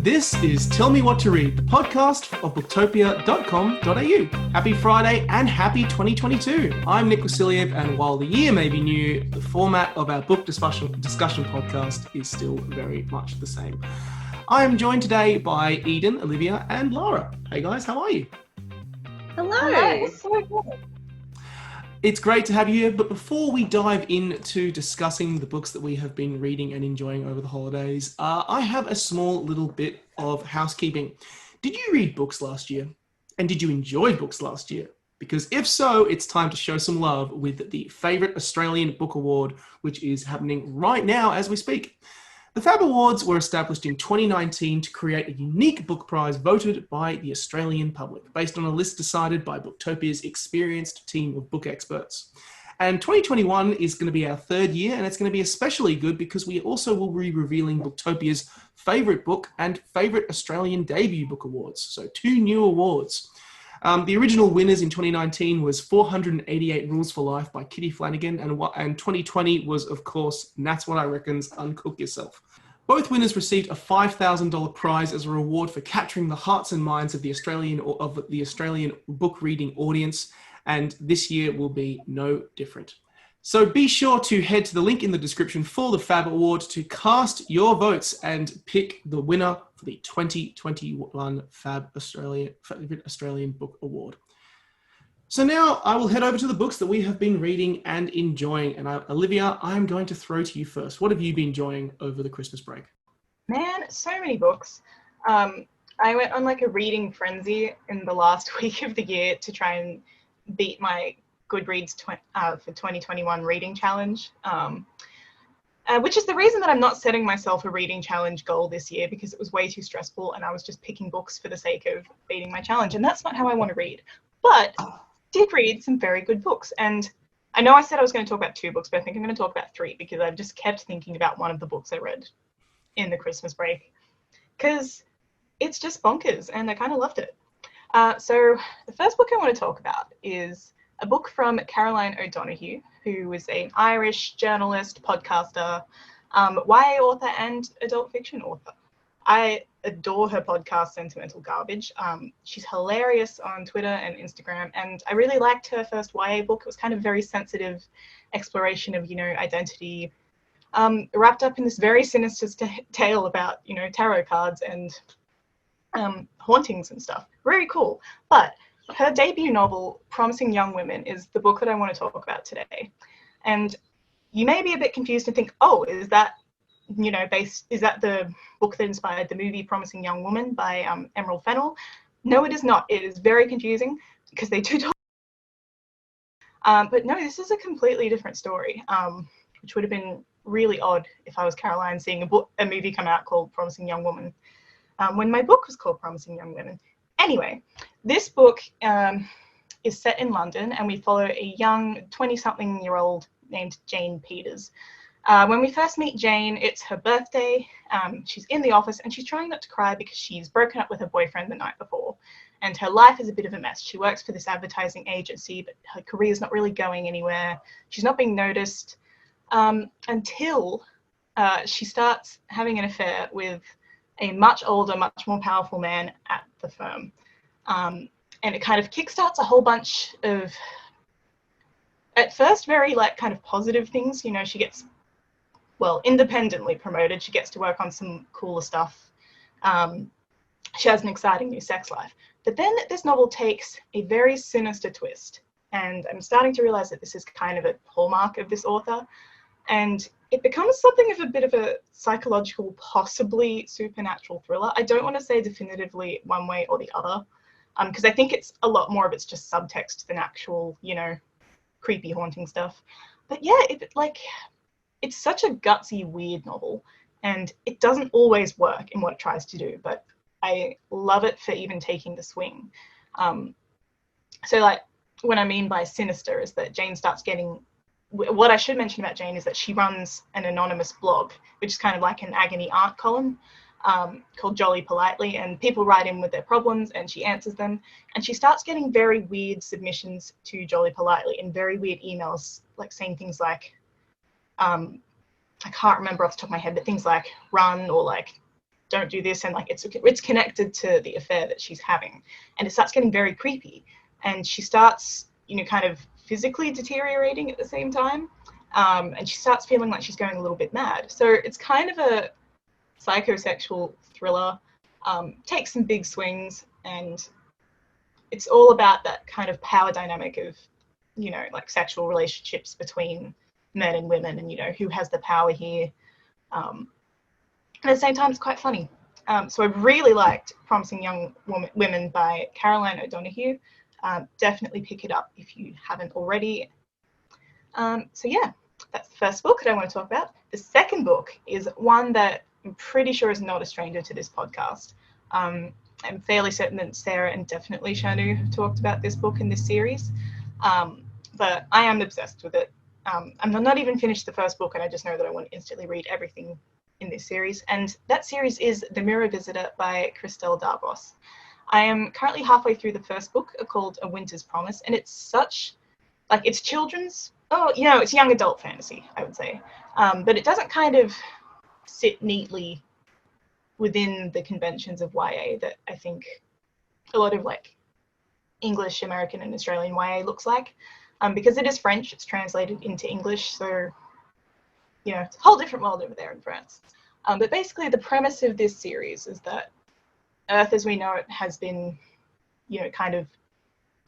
This is Tell Me What to Read, the podcast of Booktopia.com.au. Happy Friday and happy 2022. I'm Nick Wasiliev, and while the year may be new, the format of our book discussion podcast is still very much the same. I am joined today by Eden, Olivia, and Lara. Hey guys, how are you? Hello. So good. It's great to have you here, but before we dive into discussing the books that we have been reading and enjoying over the holidays, I have a small little bit of housekeeping. Did you read books last year? And did you enjoy books last year? Because if so, it's time to show some love with the Favourite Australian Book Award, which is happening right now as we speak. The Fab Awards were established in 2019 to create a unique book prize voted by the Australian public, based on a list decided by Booktopia's experienced team of book experts. And 2021 is going to be our third year, and it's going to be especially good because we also will be revealing Booktopia's favourite book and favourite Australian debut book awards. So 2 new awards. The original winners in 2019 was 488 Rules for Life by Kitty Flanagan, and 2020 was, of course, And That's What I Reckon's Uncook Yourself. Both winners received a $5,000 prize as a reward for capturing the hearts and minds of the Australian book reading audience, and this year will be no different. So be sure to head to the link in the description for the Fab Award to cast your votes and pick the winner for the 2021 Fab Australian Book Award. So now I will head over to the books that we have been reading and enjoying. And Olivia, I'm going to throw to you first. What have you been enjoying over the Christmas break? Man, so many books. I went on like a reading frenzy in the last week of the year to try and beat my Goodreads for 2021 reading challenge, which is the reason that I'm not setting myself a reading challenge goal this year, because it was way too stressful and I was just picking books for the sake of beating my challenge, and that's not how I want to read. But did read some very good books, and I know I said I was going to talk about 2 books, but I think I'm going to talk about 3 because I've just kept thinking about one of the books I read in the Christmas break because it's just bonkers and I kind of loved it. So the first book I want to talk about is a book from Caroline O'Donoghue, who is an Irish journalist, podcaster, YA author, and adult fiction author. I adore her podcast, Sentimental Garbage. She's hilarious on Twitter and Instagram, and I really liked her first YA book. It was kind of very sensitive exploration of, identity, wrapped up in this very sinister tale about, tarot cards and hauntings and stuff. Very cool. But her debut novel, Promising Young Women, is the book that I want to talk about today. And you may be a bit confused and think, oh, is that the book that inspired the movie Promising Young Woman by Emerald Fennell? No, it is not. It is very confusing because they do talk. But no, this is a completely different story, which would have been really odd if I was Caroline seeing a movie come out called Promising Young Woman when my book was called Promising Young Women. Anyway, this book is set in London, and we follow a young 20-something-year-old named Jane Peters. When we first meet Jane, it's her birthday. She's in the office, and she's trying not to cry because she's broken up with her boyfriend the night before, and her life is a bit of a mess. She works for this advertising agency, but her career's not really going anywhere. She's not being noticed until she starts having an affair with a much older, much more powerful man at the firm. And it kind of kickstarts a whole bunch of, at first, very kind of positive things. She gets, independently promoted. She gets to work on some cooler stuff. She has an exciting new sex life. But then this novel takes a very sinister twist. And I'm starting to realize that this is kind of a hallmark of this author. And it becomes something of a bit of a psychological, possibly supernatural thriller. I don't want to say definitively one way or the other, because I think it's a lot more of it's just subtext than actual, creepy haunting stuff. But yeah, it's such a gutsy, weird novel, and it doesn't always work in what it tries to do, but I love it for even taking the swing. So what I mean by sinister is that Jane starts getting, what I should mention about Jane is that she runs an anonymous blog, which is kind of like an agony aunt column, called Jolly Politely, and people write in with their problems and she answers them, and she starts getting very weird submissions to Jolly Politely in very weird emails, saying things like, I can't remember off the top of my head, but things like run or don't do this, and like it's connected to the affair that she's having, and it starts getting very creepy, and she starts, you know, kind of physically deteriorating at the same time, and she starts feeling like she's going a little bit mad. So it's kind of a psychosexual thriller, takes some big swings, and it's all about that kind of power dynamic of, you know, like sexual relationships between men and women, and, you know, who has the power here. At the same time, it's quite funny. So I really liked Promising Young Women by Caroline O'Donoghue. Definitely pick it up if you haven't already. So yeah, that's the first book that I want to talk about. The second book is one that I'm pretty sure is not a stranger to this podcast. I'm fairly certain that Sarah and definitely Shanu have talked about this book in this series, but I am obsessed with it. I'm not even finished the first book, and I just know that I want to instantly read everything in this series, and that series is The Mirror Visitor by Christelle Darbois. I am currently halfway through the first book, called A Winter's Promise, and it's such, like, it's children's, it's young adult fantasy, I would say, but it doesn't kind of sit neatly within the conventions of YA that I think a lot of like English, American, and Australian YA looks like, because it is French, it's translated into English, so, you know, it's a whole different world over there in France. But basically the premise of this series is that Earth as we know it has been, you know, kind of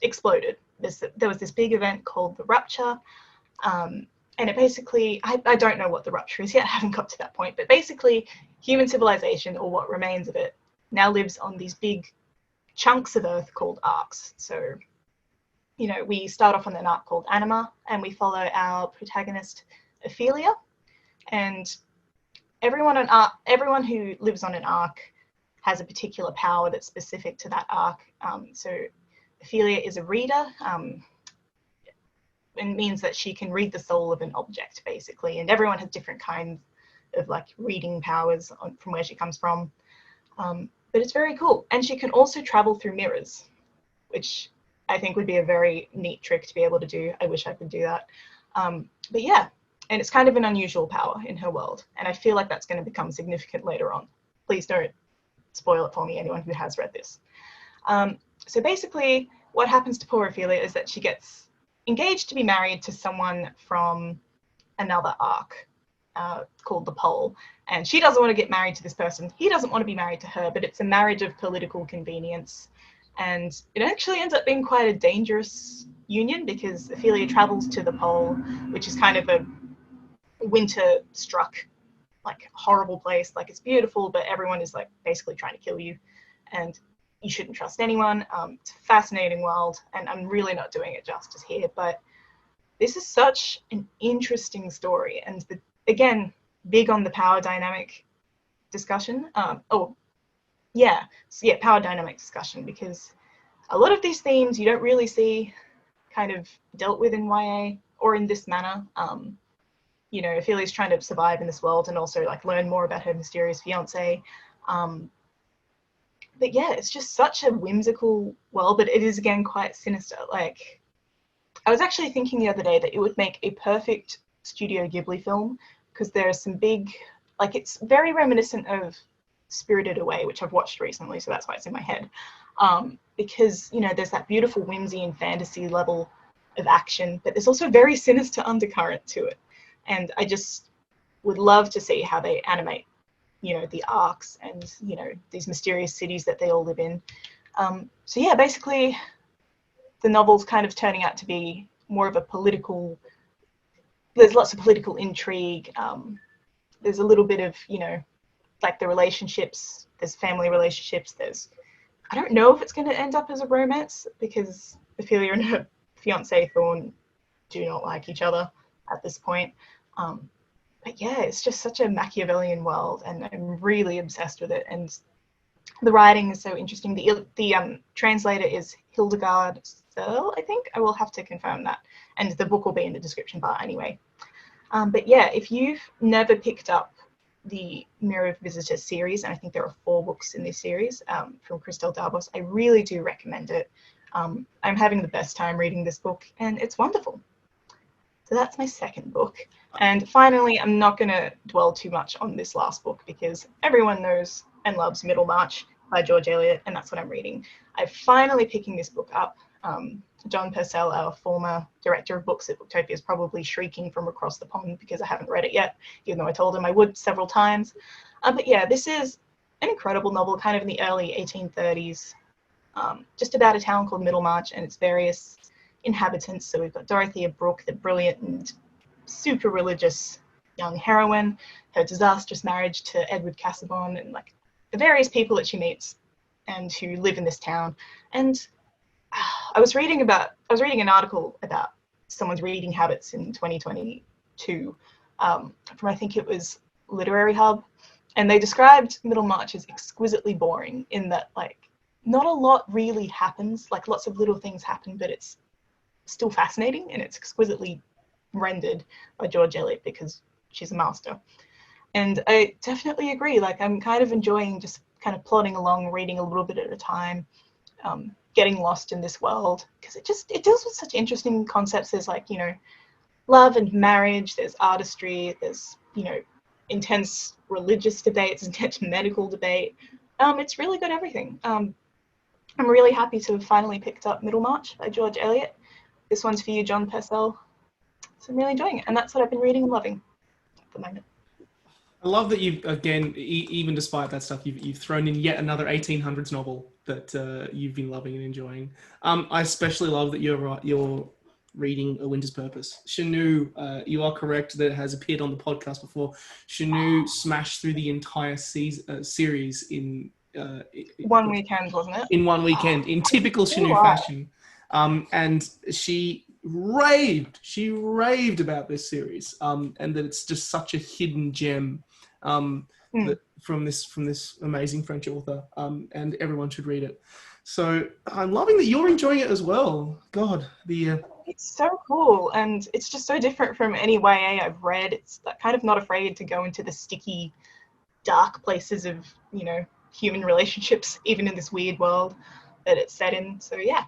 exploded. There was this big event called the Rupture, and it basically, I don't know what the Rupture is yet, I haven't got to that point, but basically human civilization, or what remains of it, now lives on these big chunks of Earth called arcs. So, you know, we start off on an arc called Anima, and we follow our protagonist Ophelia, and everyone who lives on an arc has a particular power that's specific to that arc. So Ophelia is a reader, and means that she can read the soul of an object, basically, and everyone has different kinds of like reading powers from where she comes from, but it's very cool. And she can also travel through mirrors, which I think would be a very neat trick to be able to do. I wish I could do that, but yeah, and it's kind of an unusual power in her world, and I feel like that's going to become significant later on. Please don't spoil it for me, anyone who has read this. So basically what happens to poor Ophelia is that she gets engaged to be married to someone from another arc, called the Pole, and she doesn't want to get married to this person. He doesn't want to be married to her, but it's a marriage of political convenience, and it actually ends up being quite a dangerous union, because Ophelia travels to the Pole, which is kind of a winter-struck, like, horrible place. Like, it's beautiful, but everyone is like basically trying to kill you, and you shouldn't trust anyone. It's a fascinating world, and I'm really not doing it justice here, but this is such an interesting story, and again, big on the power dynamic discussion. Power dynamic discussion, because a lot of these themes you don't really see kind of dealt with in YA, or in this manner. You know, Ophelia's trying to survive in this world and also like learn more about her mysterious fiance. But yeah, it's just such a whimsical world, but it is again quite sinister. Like, I was actually thinking the other day that it would make a perfect Studio Ghibli film, because there's some big, like, it's very reminiscent of Spirited Away, which I've watched recently, so that's why it's in my head. Because, you know, there's that beautiful whimsy and fantasy level of action, but there's also very sinister undercurrent to it. And I just would love to see how they animate, you know, the arcs and, you know, these mysterious cities that they all live in. So yeah, basically the novel's kind of turning out to be more of a political, there's lots of political intrigue. There's a little bit of, you know, like the relationships, there's family relationships, I don't know if it's going to end up as a romance, because Ophelia and her fiance Thorn do not like each other at this point. But yeah, it's just such a Machiavellian world, and I'm really obsessed with it. And the writing is so interesting. The translator is Hildegard Searle, I think. I will have to confirm that. And the book will be in the description bar anyway. But yeah, if you've never picked up the Mirror Visitor series, and I think there are 4 books in this series, from Christelle Darbois, I really do recommend it. I'm having the best time reading this book, and it's wonderful. So that's my second book. And finally, I'm not going to dwell too much on this last book, because everyone knows and loves Middlemarch by George Eliot, and that's what I'm reading. I'm finally picking this book up. John Purcell, our former director of books at Booktopia, is probably shrieking from across the pond because I haven't read it yet, even though I told him I would several times. But yeah, this is an incredible novel, kind of in the early 1830s, just about a town called Middlemarch and its various inhabitants. So we've got Dorothea Brooke, the brilliant and super religious young heroine, her disastrous marriage to Edward Casaubon, and like the various people that she meets and who live in this town. And I was reading an article about someone's reading habits in 2022 from, I think it was Literary Hub, and they described Middlemarch as exquisitely boring in that, like, not a lot really happens, like lots of little things happen, but it's still fascinating and it's exquisitely rendered by George Eliot because she's a master. And I definitely agree, like I'm kind of enjoying just kind of plodding along, reading a little bit at a time, getting lost in this world, because it deals with such interesting concepts. There's like, you know, love and marriage, there's artistry, there's, you know, intense religious debates, intense medical debate. It's really good everything. I'm really happy to have finally picked up Middlemarch by George Eliot. This one's for you, John Purcell. So I'm really enjoying it, and that's what I've been reading and loving at the moment. I love that you've, again, even despite that stuff, you've thrown in yet another 1800s novel that you've been loving and enjoying. I especially love that you're reading A Winter's Purpose. Shanu, you are correct that it has appeared on the podcast before. Shanu smashed through the entire series in one weekend, wasn't it? In one weekend, in typical Shanu fashion. And she raved about this series, and that it's just such a hidden gem that from this amazing French author, and everyone should read it. So I'm loving that you're enjoying it as well. God, it's so cool, and it's just so different from any YA I've read. It's kind of not afraid to go into the sticky, dark places of, you know, human relationships, even in this weird world that it's set in. So yeah,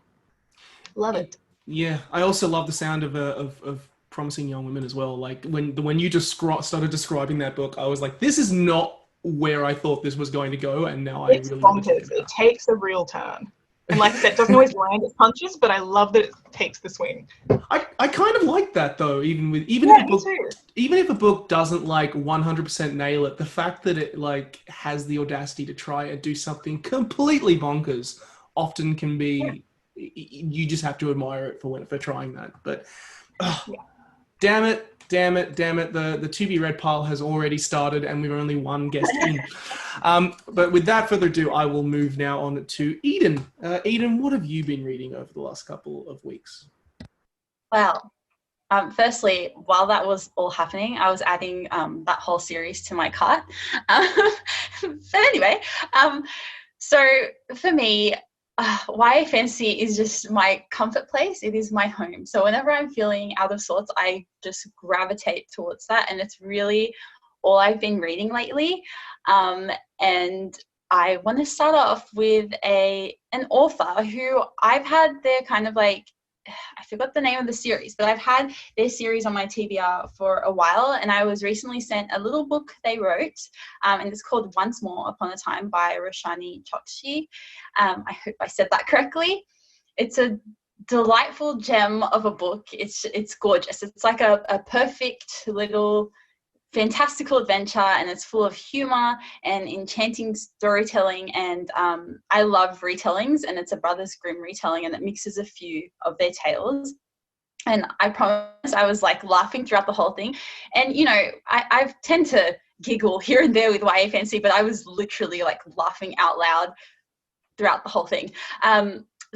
love it. Yeah, I also love the sound of Promising Young Women as well. Like when you just started describing that book, I was like, this is not where I thought this was going to go, and now it's I really bonkers. It takes a real turn, and like I said, it doesn't always land its punches, but I love that it takes the swing. I kind of like that though, even if a book doesn't like 100% nail it, the fact that it like has the audacity to try and do something completely bonkers often can be. Yeah. You just have to admire it for trying that. But damn it, the to be read pile has already started, and we've only one guest in. But with that further ado, I will move now on to Eden. Eden, what have you been reading over the last couple of weeks? Well, firstly, while that was all happening, I was adding that whole series to my cart. But anyway, so for me, YA fantasy is just my comfort place. It is my home. So whenever I'm feeling out of sorts, I just gravitate towards that, and it's really all I've been reading lately. And I want to start off with an author who I've had their kind of like, I forgot the name of the series, but I've had their series on my TBR for a while, and I was recently sent a little book they wrote, and it's called Once More Upon a Time by Roshani Chokshi. I hope I said that correctly. It's a delightful gem of a book. It's gorgeous. It's like a perfect little fantastical adventure, and it's full of humor and enchanting storytelling, and I love retellings, and it's a Brothers Grimm retelling, and it mixes a few of their tales. And I promise I was like laughing throughout the whole thing. And you know, I tend to giggle here and there with YA fantasy, but I was literally like laughing out loud throughout the whole thing.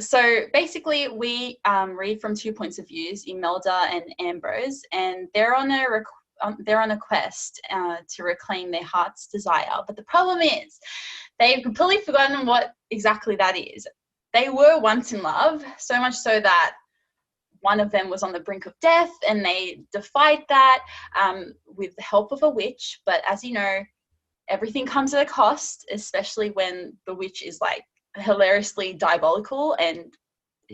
So basically we read from two points of views, Imelda and Ambrose, and they're on a quest to reclaim their heart's desire. But the problem is they've completely forgotten what exactly that is. They were once in love, so much so that one of them was on the brink of death, and they defied that with the help of a witch. But as you know, everything comes at a cost, especially when the witch is like hilariously diabolical, and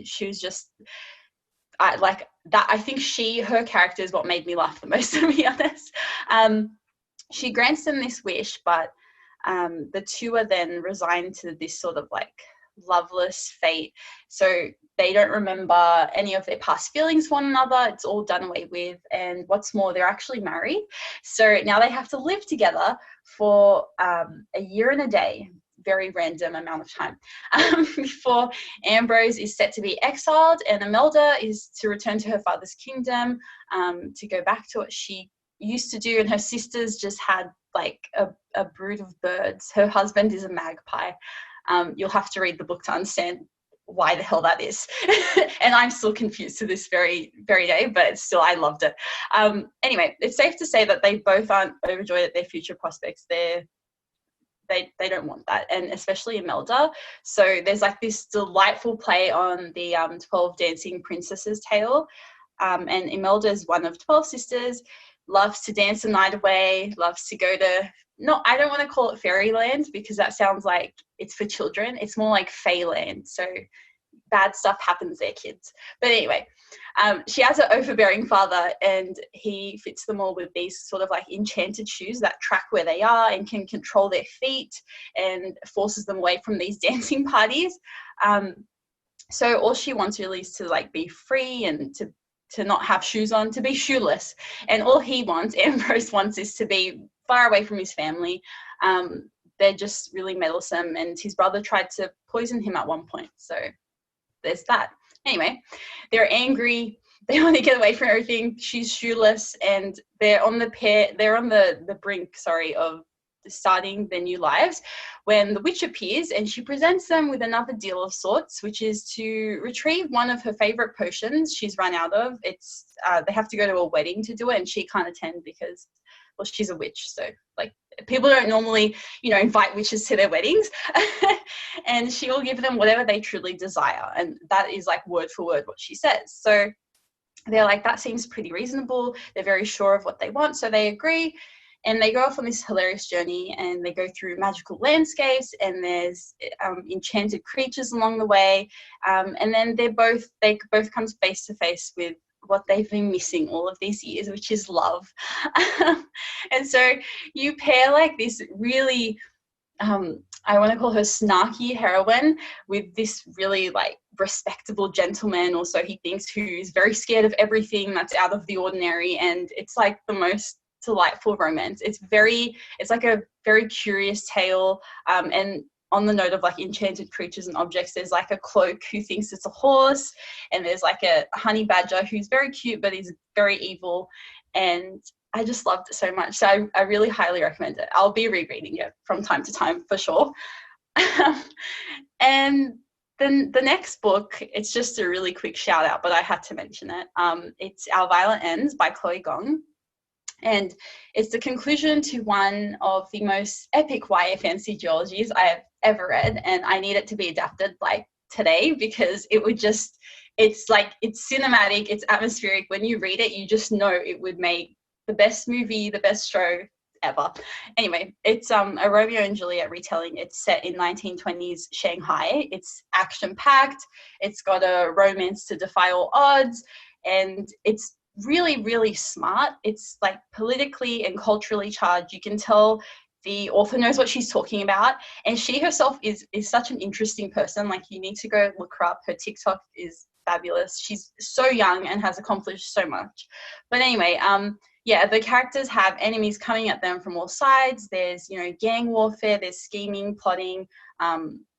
she was just like that. I think her character is what made me laugh the most, to be honest. She grants them this wish, but The two are then resigned to this sort of like loveless fate. So they don't remember any of their past feelings for one another. It's all done away with. And what's more, they're actually married. So now they have to live together for a year and a day, very random amount of time, before Ambrose is set to be exiled and Imelda is to return to her father's kingdom, to go back to what she used to do. And her sisters just had like a brood of birds. Her husband is a magpie. You'll have to read the book to understand why the hell that is. And I'm still confused to this very, very day, but still I loved it. Anyway, it's safe to say that they both aren't overjoyed at their future prospects. They don't want that, and especially Imelda. So there's like this delightful play on the 12 Dancing Princesses tale. And Imelda is one of 12 sisters, loves to dance the night away, loves to go to, I don't want to call it fairyland because that sounds like it's for children. It's more like fairyland. So bad stuff happens there, kids. But anyway, she has an overbearing father, and he fits them all with these sort of like enchanted shoes that track where they are and can control their feet, and forces them away from these dancing parties. So all she wants really is to like be free and to not have shoes on, to be shoeless. And all he wants, Ambrose wants, is to be far away from his family. They're just really meddlesome, and his brother tried to poison him at one point. So there's that. Anyway, they're angry. They want to get away from everything. She's shoeless, and they're on the brink, of starting their new lives, when the witch appears and she presents them with another deal of sorts, which is to retrieve one of her favorite potions she's run out of. It's they have to go to a wedding to do it, and she can't attend because, well, she's a witch, so like people don't normally invite witches to their weddings. And she will give them whatever they truly desire, and that is like word for word what she says. So they're like, that seems pretty reasonable. They're very sure of what they want, so they agree. And they go off on this hilarious journey, and they go through magical landscapes, and there's enchanted creatures along the way. And then they both come face to face with what they've been missing all of these years, which is love. And so you pair like this really, I want to call her snarky heroine with this really like respectable gentleman also, he thinks, who is very scared of everything that's out of the ordinary. And it's like the most delightful romance. It's like a very curious tale. And on the note of like enchanted creatures and objects, there's like a cloak who thinks it's a horse, and there's like a honey badger who's very cute but is very evil. And I just loved it so much. So I really highly recommend it. I'll be rereading it from time to time for sure. And then the next book, it's just a really quick shout out, but I had to mention it. It's Our Violet Ends by Chloe Gong. And it's the conclusion to one of the most epic YA fantasy duologies I have ever read. And I need it to be adapted like today, because it's cinematic, it's atmospheric. When you read it, you just know it would make the best movie, the best show ever. Anyway, it's a Romeo and Juliet retelling. It's set in 1920s Shanghai. It's action-packed. It's got a romance to defy all odds. And it's really, really smart. It's like politically and culturally charged. You can tell the author knows what she's talking about, and she herself is such an interesting person. Like, you need to go look her up. Her TikTok is fabulous. She's so young and has accomplished so much. But anyway, the characters have enemies coming at them from all sides. There's gang warfare, there's scheming, plotting,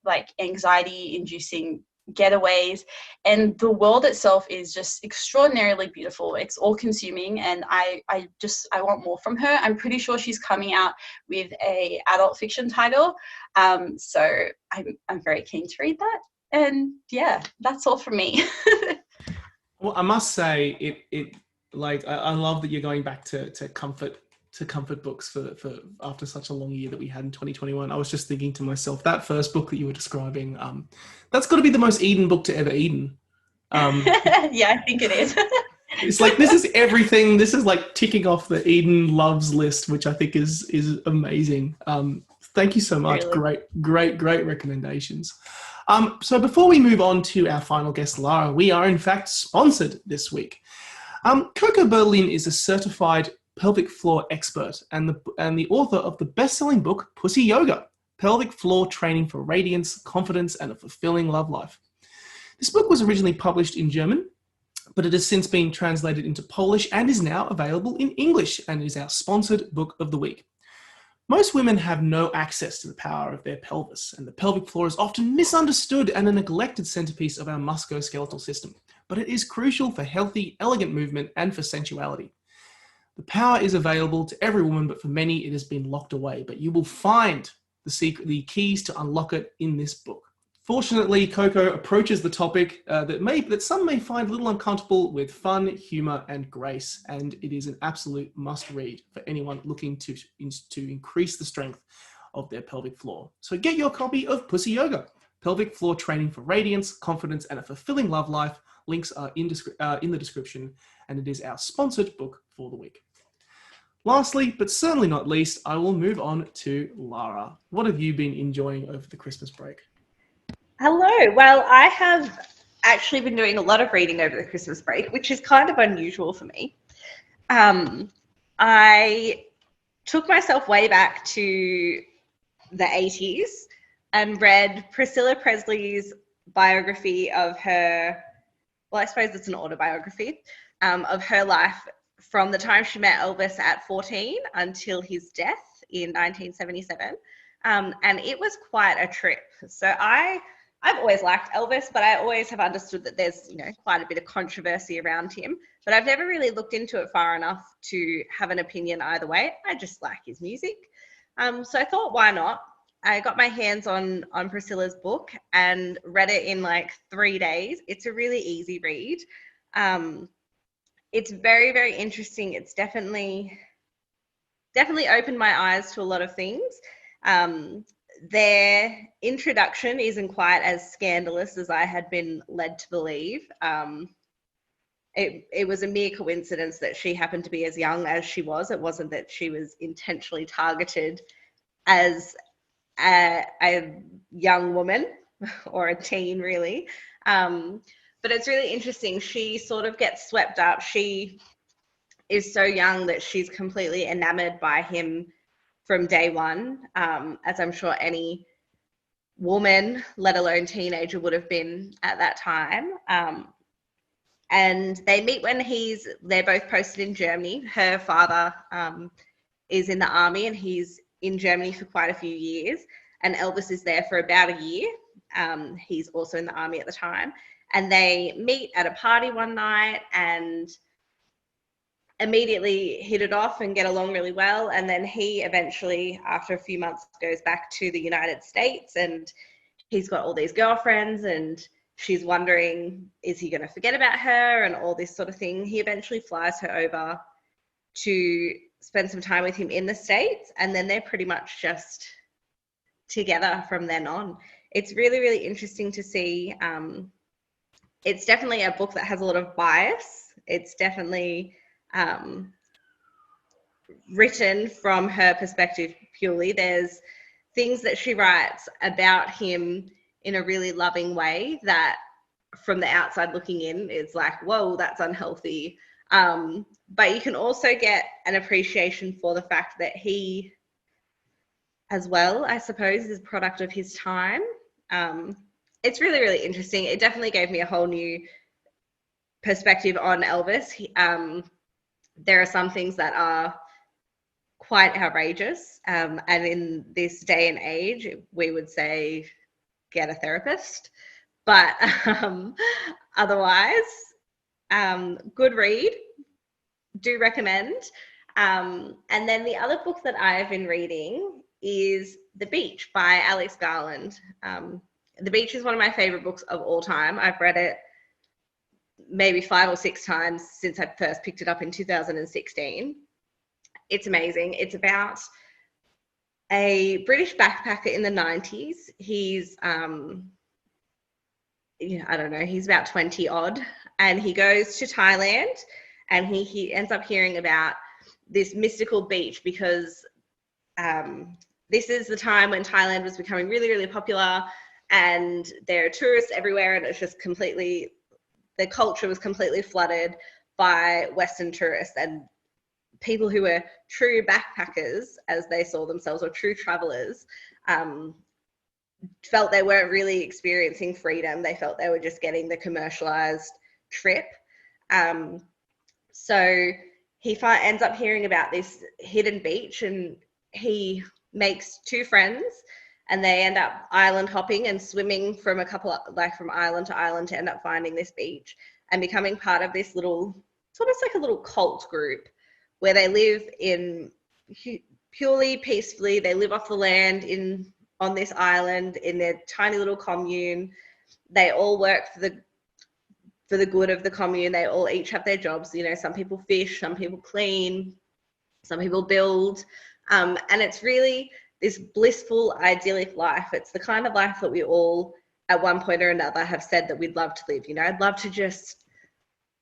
like anxiety inducing getaways, and the world itself is just extraordinarily beautiful. It's all consuming, and I want more from her. I'm pretty sure she's coming out with a adult fiction title, so I'm very keen to read that. And yeah, that's all from me. Well, I must say it like I love that you're going back to comfort books for after such a long year that we had in 2021. I was just thinking to myself, that first book that you were describing, that's got to be the most Eden book to ever Eden. Yeah, I think it is. It's like, this is everything. This is like ticking off the Eden loves list, which I think is amazing. Thank you so much. Really? Great recommendations. So before we move on to our final guest, Lara, we are in fact sponsored this week. Coco Berlin is a certified pelvic floor expert and the author of the best-selling book, Pussy Yoga, Pelvic Floor Training for Radiance, Confidence, and a Fulfilling Love Life. This book was originally published in German, but it has since been translated into Polish and is now available in English and is our sponsored book of the week. Most women have no access to the power of their pelvis, and the pelvic floor is often misunderstood and a neglected centerpiece of our musculoskeletal system, but it is crucial for healthy, elegant movement and for sensuality. The power is available to every woman, but for many it has been locked away, but you will find the keys to unlock it in this book. Fortunately, Coco approaches the topic that some may find a little uncomfortable with fun, humor, and grace, and it is an absolute must-read for anyone looking to increase the strength of their pelvic floor. So get your copy of Pussy Yoga, Pelvic Floor Training for Radiance, Confidence, and a Fulfilling Love Life. Links are in the description, and it is our sponsored book for the week. Lastly, but certainly not least, I will move on to Lara. What have you been enjoying over the Christmas break? Hello. Well, I have actually been doing a lot of reading over the Christmas break, which is kind of unusual for me. I took myself way back to the 80s and read Priscilla Presley's biography of her, well, I suppose it's an autobiography, of her life from the time she met Elvis at 14 until his death in 1977. And it was quite a trip. So I've always liked Elvis, but I always have understood that there's, quite a bit of controversy around him. But I've never really looked into it far enough to have an opinion either way. I just like his music. So I thought, why not? I got my hands on Priscilla's book and read it in like 3 days. It's a really easy read. It's very, very interesting. It's definitely opened my eyes to a lot of things. Their introduction isn't quite as scandalous as I had been led to believe. It was a mere coincidence that she happened to be as young as she was. It wasn't that she was intentionally targeted as a young woman or a teen, really. But it's really interesting. She sort of gets swept up. She is so young that she's completely enamored by him from day one, as I'm sure any woman, let alone teenager, would have been at that time. And they meet when they're both posted in Germany. Her father is in the army and he's in Germany for quite a few years. And Elvis is there for about a year. He's also in the army at the time. And they meet at a party one night and immediately hit it off and get along really well. And then he eventually, after a few months, goes back to the United States and he's got all these girlfriends and she's wondering, is he going to forget about her and all this sort of thing. He eventually flies her over to spend some time with him in the States, and then they're pretty much just together from then on. It's really, really interesting to see. It's definitely a book that has a lot of bias. It's definitely written from her perspective purely. There's things that she writes about him in a really loving way that from the outside looking in, it's like, whoa, that's unhealthy. But you can also get an appreciation for the fact that he, as well, I suppose, is a product of his time. It's really, really interesting. It definitely gave me a whole new perspective on Elvis. There are some things that are quite outrageous. And in this day and age, we would say, get a therapist. But otherwise, good read. Do recommend. And then the other book that I have been reading is The Beach by Alex Garland. The Beach is one of my favorite books of all time. I've read it maybe 5 or 6 times since I first picked it up in 2016. It's amazing. It's about a British backpacker in the 90s. He's, I don't know, he's about 20 odd, and he goes to Thailand and he ends up hearing about this mystical beach because this is the time when Thailand was becoming really, really popular and there are tourists everywhere, and it's just completely, the culture was completely flooded by Western tourists, and people who were true backpackers, as they saw themselves, or true travelers, felt they weren't really experiencing freedom. They felt they were just getting the commercialized trip. So he ends up hearing about this hidden beach, and he makes two friends, and they end up island hopping and swimming from from island to island to end up finding this beach and becoming part of this little, it's almost like a little cult group where they live in purely peacefully. They live off the land on this island in their tiny little commune. They all work for the good of the commune. They all each have their jobs. You know, some people fish, some people clean, some people build. And it's really this blissful, idyllic life. It's the kind of life that we all, at one point or another, have said that we'd love to live. You know, I'd love to just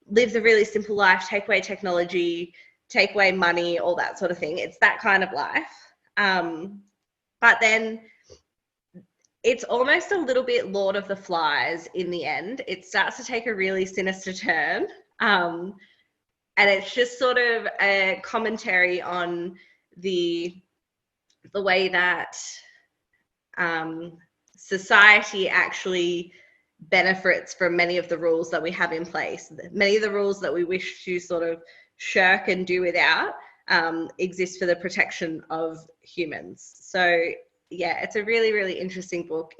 live the really simple life, take away technology, take away money, all that sort of thing. It's that kind of life. But then it's almost a little bit Lord of the Flies in the end. It starts to take a really sinister turn. And it's just sort of a commentary on the way that society actually benefits from many of the rules that we have in place. Many of the rules that we wish to sort of shirk and do without exist for the protection of humans. So yeah, it's a really, really interesting book.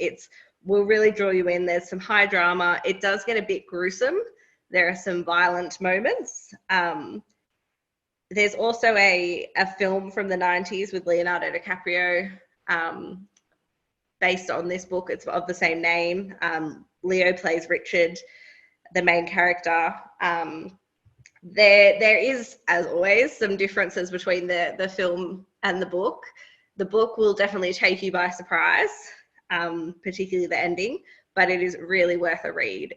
Will really draw you in. There's some high drama. It does get a bit gruesome. There are some violent moments. There's also a film from the 90s with Leonardo DiCaprio based on this book. It's of the same name. Leo plays Richard, the main character. There is, as always, some differences between the film and the book. The book will definitely take you by surprise, particularly the ending, but it is really worth a read.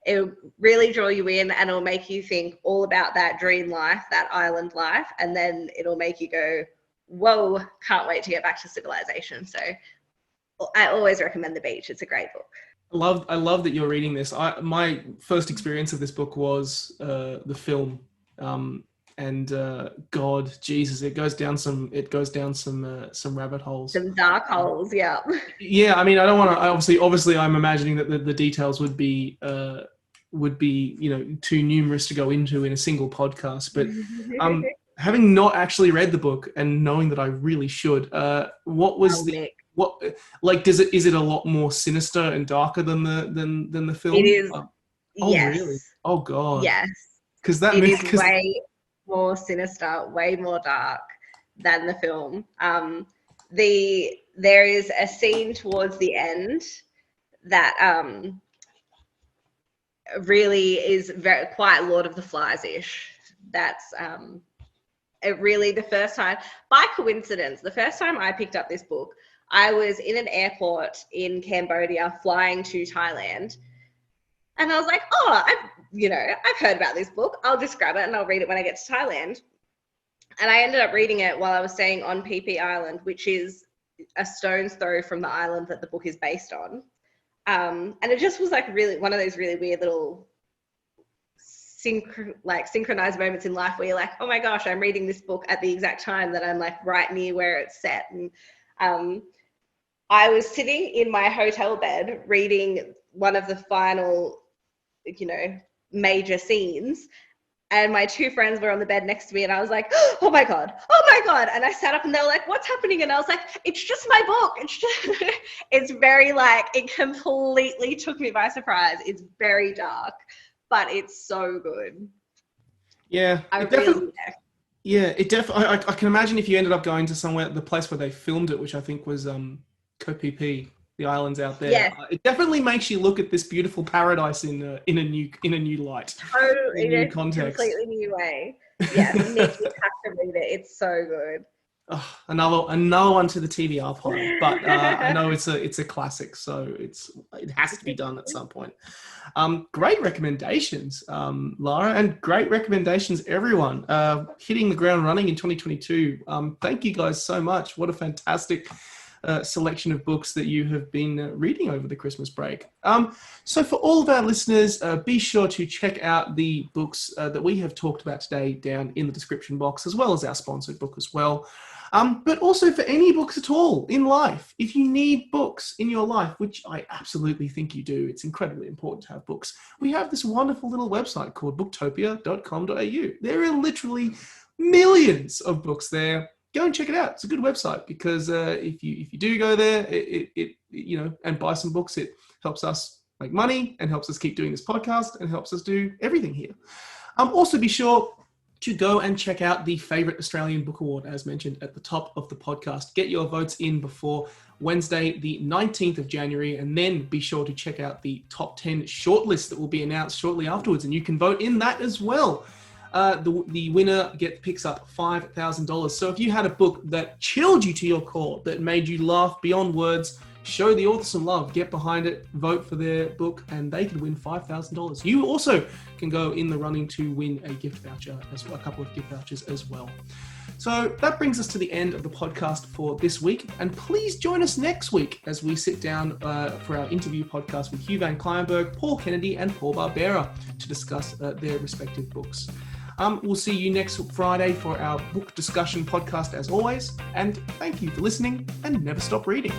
It'll really draw you in, and it'll make you think all about that dream life, that island life, and then it'll make you go, whoa, can't wait to get back to civilization. So I always recommend The Beach. It's a great book. I love that you're reading this. My first experience of this book was the film, and God, Jesus, it goes down some rabbit holes, some dark holes. Yeah. Yeah, I mean, I don't want to. Obviously, I'm imagining that the details would be too numerous to go into in a single podcast. But having not actually read the book and knowing that I really should, is it a lot more sinister and darker than the film? It is. Oh, yes. Really? Oh God. Yes. Because that is way more sinister, way more dark than the film. There is a scene towards the end that really is quite Lord of the Flies-ish. That's it really, the first time, by coincidence, the first time I picked up this book, I was in an airport in Cambodia flying to Thailand. And I was like, oh, I've heard about this book. I'll just grab it and I'll read it when I get to Thailand. And I ended up reading it while I was staying on Phi Phi Island, which is a stone's throw from the island that the book is based on. And it just was like really one of those really weird little synchronized moments in life where you're like, oh my gosh, I'm reading this book at the exact time that I'm like right near where it's set. And I was sitting in my hotel bed reading one of the final, major scenes, and my two friends were on the bed next to me, and I was like, oh my God. And I sat up and they were like, what's happening? And I was like, it's just my book. It's very it completely took me by surprise. It's very dark, but it's so good. Yeah. I can imagine if you ended up going to the place where they filmed it, which I think was Koh Phi Phi, the islands out there. Yes. It definitely makes you look at this beautiful paradise in a new light. Totally, in a new context. Completely new way. Yeah, you have to read it. It's so good. Oh, another one to the TBR pile, but I know it's a classic, so it has to be done at some point. Great recommendations, Lara, and great recommendations, everyone. Hitting the ground running in 2022. Thank you guys so much. What a fantastic selection of books that you have been reading over the Christmas break. So for all of our listeners, be sure to check out the books that we have talked about today down in the description box, as well as our sponsored book as well. But also for any books at all in life, if you need books in your life, which I absolutely think you do, it's incredibly important to have books. We have this wonderful little website called booktopia.com.au. There are literally millions of books there. Go and check it out. It's a good website because if you do go there, it and buy some books, it helps us make money and helps us keep doing this podcast and helps us do everything here. Also be sure to go and check out the Favourite Australian Book Award, as mentioned at the top of the podcast. Get your votes in before Wednesday, the 19th of January, and then be sure to check out the top 10 shortlist that will be announced shortly afterwards, and you can vote in that as well. The winner picks up $5,000. So if you had a book that chilled you to your core, that made you laugh beyond words, show the author some love, get behind it, vote for their book, and they can win $5,000. You also can go in the running to win a gift voucher, a couple of gift vouchers as well. So that brings us to the end of the podcast for this week. And please join us next week as we sit down for our interview podcast with Hugh Van Clienberg, Paul Kennedy, and Paul Barbera to discuss their respective books. We'll see you next Friday for our book discussion podcast as always. And thank you for listening and never stop reading.